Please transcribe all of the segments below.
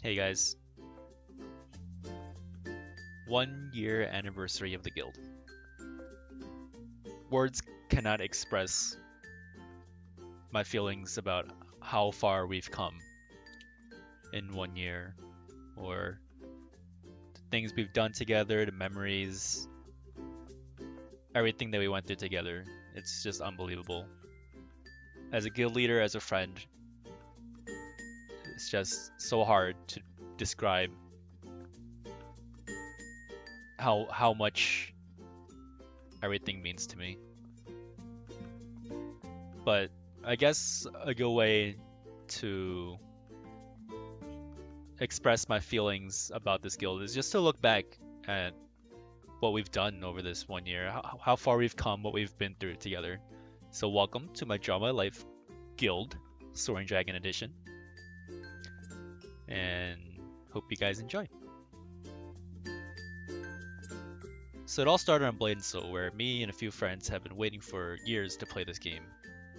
Hey guys, 1 year anniversary of the guild. Words cannot express my feelings about how far we've come in 1 year, or the things we've done together, the memories, everything that we went through together. It's just unbelievable. As a guild leader, as a friend, it's just so hard to describe how much everything means to me. But I guess a good way to express my feelings about this guild is just to look back at what we've done over this 1 year, how far we've come, what we've been through together. So welcome to my Drama Life Guild, Soaring Dragon Edition, and hope you guys enjoy. So it all started on Blade and Soul, where me and a few friends have been waiting for years to play this game,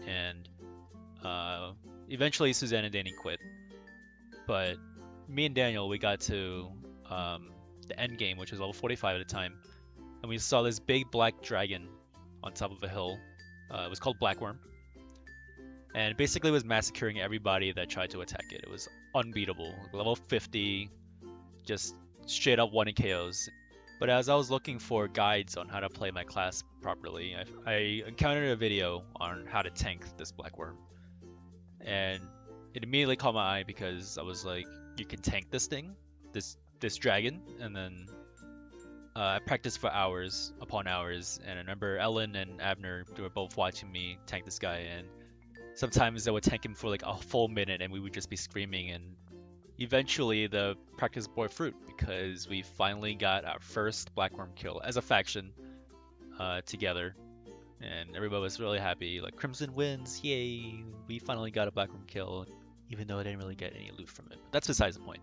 and eventually Suzanne and Danny quit. But me and Daniel, we got to the end game, which was level 45 at the time, and we saw this big black dragon on top of a hill. It was called Blackworm, and basically was massacring everybody that tried to attack it. It was unbeatable, level 50, just straight up one KOs. But as I was looking for guides on how to play my class properly, I encountered a video on how to tank this Blackworm, and it immediately caught my eye because I was like, you can tank this thing, this dragon, and then I practiced for hours upon hours, and I remember Ellen and Abner, they were both watching me tank this guy, and sometimes I would tank him for like a full minute, and we would just be screaming, and eventually the practice bore fruit because we finally got our first Blackworm kill as a faction together, and everybody was really happy. Like, Crimson wins, yay! We finally got a Blackworm kill, even though I didn't really get any loot from it. But that's besides the point.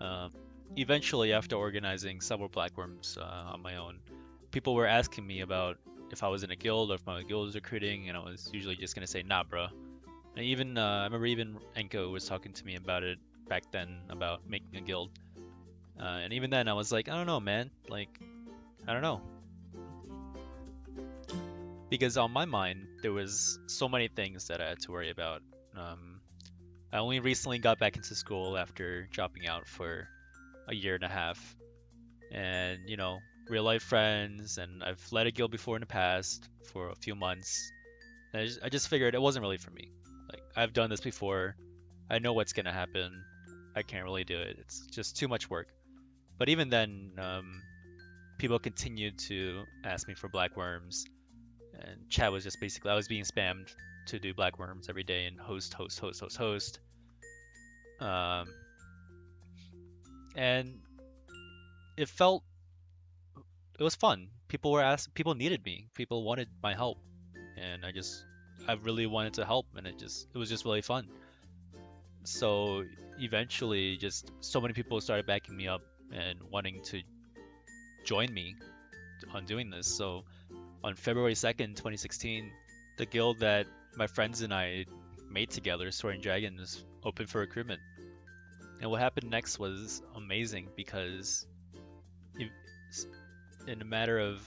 Um, Eventually, after organizing several Blackworms on my own, people were asking me about if I was in a guild or if my guild was recruiting, and I was usually just gonna say, nah, bro. And even I remember even Enko was talking to me about it back then, about making a guild. And even then, I was like, I don't know, man. Like, I don't know. Because on my mind, there was so many things that I had to worry about. I only recently got back into school after dropping out for a year and a half. And, real life friends, and I've led a guild before in the past for a few months. And I just figured it wasn't really for me. Like, I've done this before. I know what's gonna happen. I can't really do it. It's just too much work. But even then, people continued to ask me for Blackworms, and chat was just basically, I was being spammed to do Blackworms every day and host. Um, and it felt, it was fun. People needed me. People wanted my help, and I really wanted to help, and it was just really fun. So eventually, just so many people started backing me up and wanting to join me on doing this. So on February 2nd, 2016, the guild that my friends and I made together, Soaring Dragon, was open for recruitment. And what happened next was amazing because if- in a matter of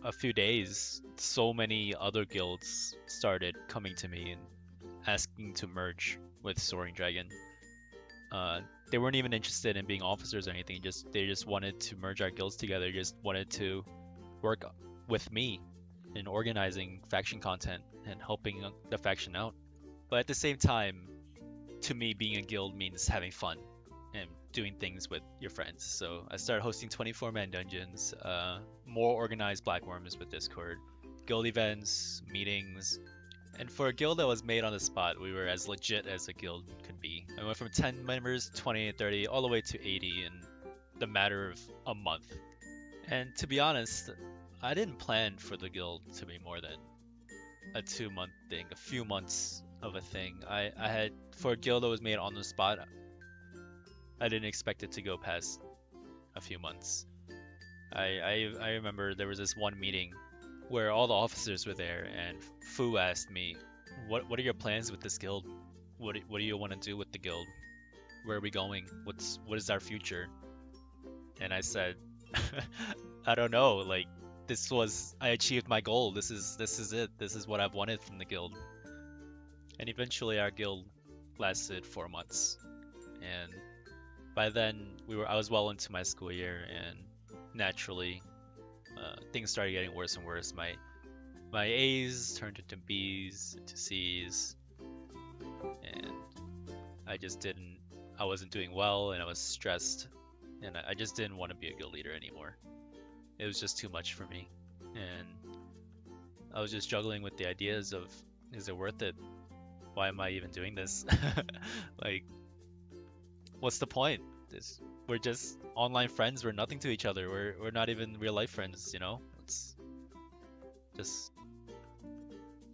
a few days, so many other guilds started coming to me and asking to merge with Soaring Dragon. They weren't even interested in being officers or anything. They just wanted to merge our guilds together. Just wanted to work with me in organizing faction content and helping the faction out. But at the same time, to me, being a guild means having fun and doing things with your friends. So I started hosting 24-man dungeons, more organized Blackworms with Discord, guild events, meetings. And for a guild that was made on the spot, we were as legit as a guild could be. I went from 10 members, 20, 30, all the way to 80 in the matter of a month. And to be honest, I didn't plan for the guild to be more than a 2 month thing, a few months of a thing. I had, for a guild that was made on the spot, I didn't expect it to go past a few months. I remember there was this one meeting where all the officers were there, and Fu asked me, what are your plans with this guild? What do you want to do with the guild? Where are we going? What is our future? And I said, I don't know. Like, I achieved my goal. This is it. This is what I've wanted from the guild. And eventually our guild lasted 4 months. And by then I was well into my school year, and naturally things started getting worse and worse. My A's turned into B's, into C's, and I just didn't. I wasn't doing well, and I was stressed, and I just didn't want to be a guild leader anymore. It was just too much for me, and I was just juggling with the ideas of, is it worth it? Why am I even doing this? Like, what's the point? We're just online friends. We're nothing to each other. We're not even real life friends, you know? It's just.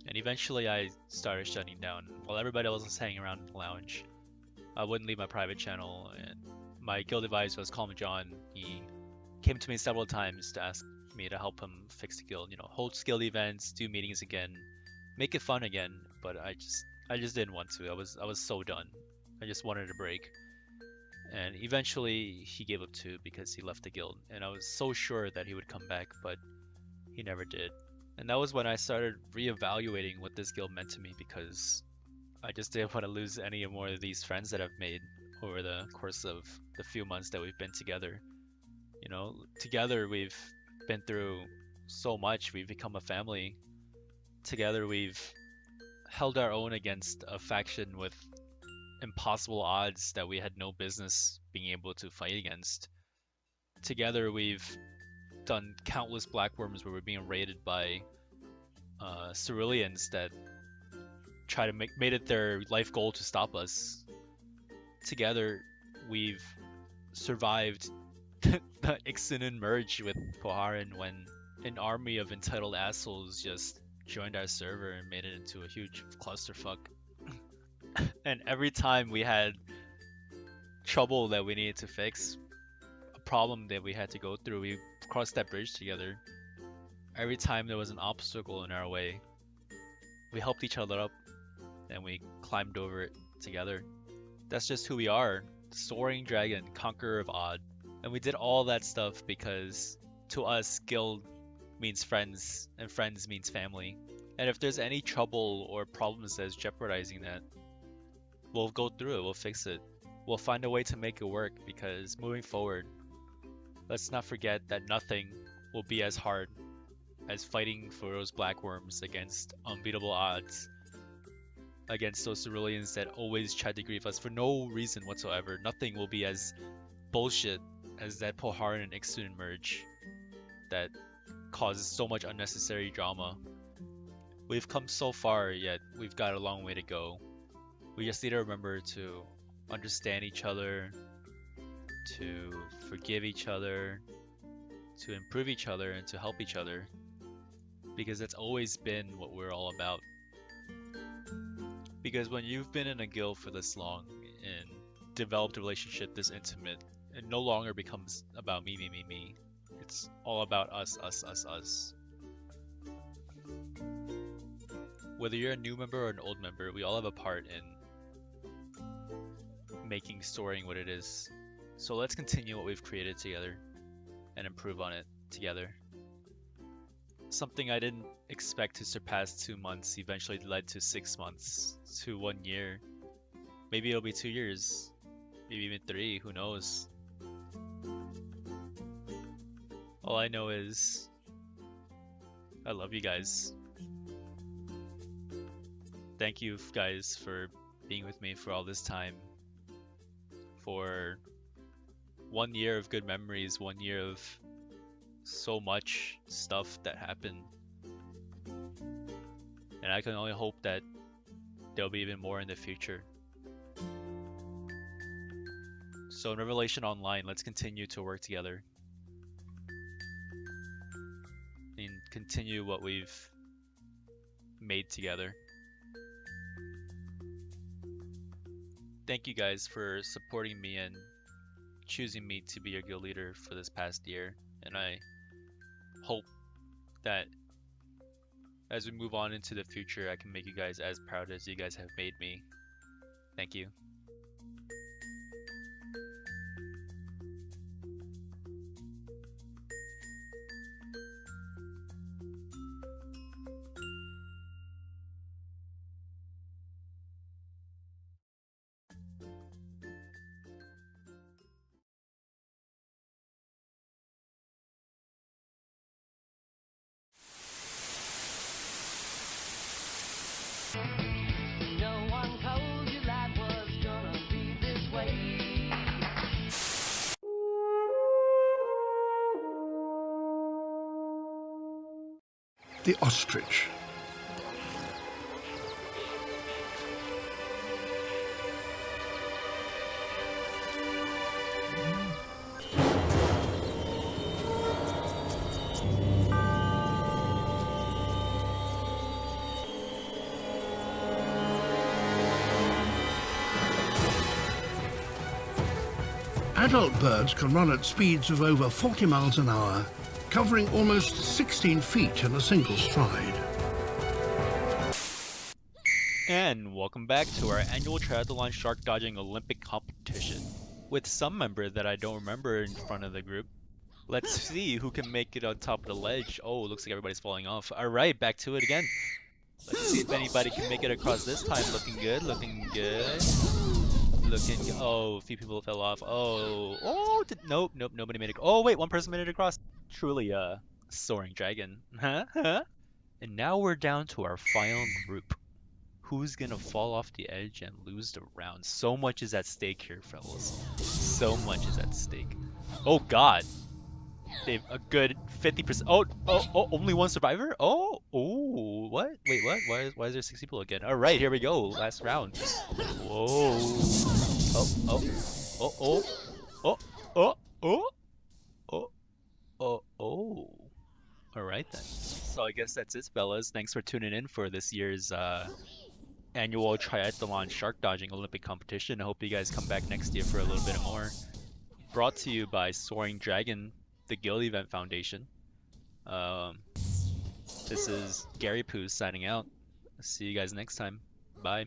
And eventually I started shutting down. While everybody else was hanging around in the lounge, I wouldn't leave my private channel, and my guild advisor was Calm John. He came to me several times to ask me to help him fix the guild, hold guild events, do meetings again, make it fun again, but I just didn't want to. I was so done. I just wanted a break. And eventually he gave up too, because he left the guild, and I was so sure that he would come back, but he never did. And that was when I started reevaluating what this guild meant to me, because I just didn't want to lose any more of these friends that I've made over the course of the few months that we've been together. Together we've been through so much. We've become a family. Together we've held our own against a faction with impossible odds that we had no business being able to fight against. Together we've done countless blackworms where we're being raided by Ceruleans that try to made it their life goal to stop us. Together we've survived the Ixanin merge with Poharin when an army of entitled assholes just joined our server and made it into a huge clusterfuck. And every time we had trouble that we needed to fix, a problem that we had to go through, we crossed that bridge together. Every time there was an obstacle in our way, we helped each other up and we climbed over it together. That's just who we are. Soaring dragon, conqueror of odd. And we did all that stuff because to us, guild means friends, and friends means family. And if there's any trouble or problems that's jeopardizing that, we'll go through it, we'll fix it. We'll find a way to make it work, because moving forward, let's not forget that nothing will be as hard as fighting for those blackworms against unbeatable odds, against those ceruleans that always tried to grief us for no reason whatsoever. Nothing will be as bullshit as that Poharin and Ixun merge that causes so much unnecessary drama. We've come so far, yet we've got a long way to go. We just need to remember to understand each other, to forgive each other, to improve each other, and to help each other, because that's always been what we're all about. Because when you've been in a guild for this long and developed a relationship this intimate, it no longer becomes about me, me, me, me. It's all about us, us, us, us. Whether you're a new member or an old member, we all have a part in making Soaring what it is. So let's continue what we've created together and improve on it together. Something I didn't expect to surpass 2 months eventually led to 6 months, to 1 year. Maybe it'll be 2 years, maybe even 3, who knows. All I know is I love you guys. Thank you guys for being with me for all this time. For 1 year of good memories, 1 year of so much stuff that happened. And I can only hope that there'll be even more in the future. So in Revelation Online, let's continue to work together and continue what we've made together. Thank you guys for supporting me and choosing me to be your guild leader for this past year, and I hope that as we move on into the future, I can make you guys as proud as you guys have made me. Thank you. the ostrich. Adult birds can run at speeds of over 40 miles an hour, covering almost 16 feet in a single stride. And welcome back to our annual triathlon shark dodging Olympic competition with some member that I don't remember in front of the group. Let's see who can make it on top of the ledge. Oh, looks like everybody's falling off. All right, back to it again. Let's see if anybody can make it across this time. Looking good, looking good. Oh, a few people fell off. Nope, nobody made it. Oh, wait, one person made it across. Truly a soaring dragon. And now we're down to our final group. Who's gonna fall off the edge and lose the round? So much is at stake here, fellas. So much is at stake. Oh, God. They've a good 50%. Oh, only one survivor? Oh, what? Wait, what? Why is there 6 people again? All right, here we go. Last round. Whoa. Oh. All right then. So I guess that's it, fellas. Thanks for tuning in for this year's annual triathlon shark dodging Olympic competition. I hope you guys come back next year for a little bit more. Brought to you by Soaring Dragon, the Guild Event Foundation. This is Gary Poo signing out. See you guys next time. Bye.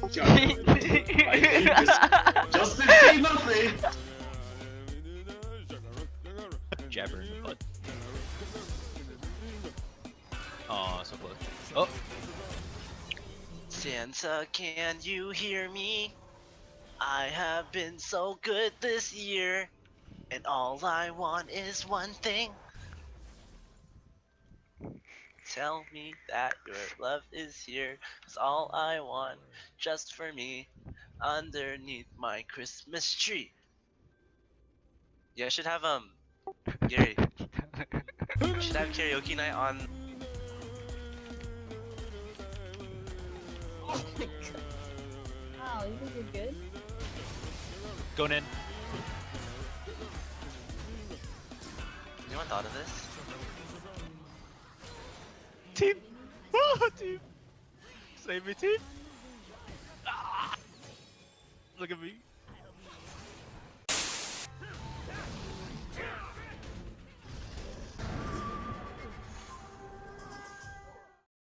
I think just didn't say nothing. Jabber in the butt. Oh, so close. Oh, Santa, can you hear me? I have been so good this year, and all I want is one thing. Tell me that your love is here, 'cause all I want, just for me, underneath my Christmas tree. Yeah, I should have Gary. We should have karaoke night on. Oh my god. Wow, you think you're good? going in. Anyone thought of this? Team! Oh, team! Save me, team! Ah! Look at me.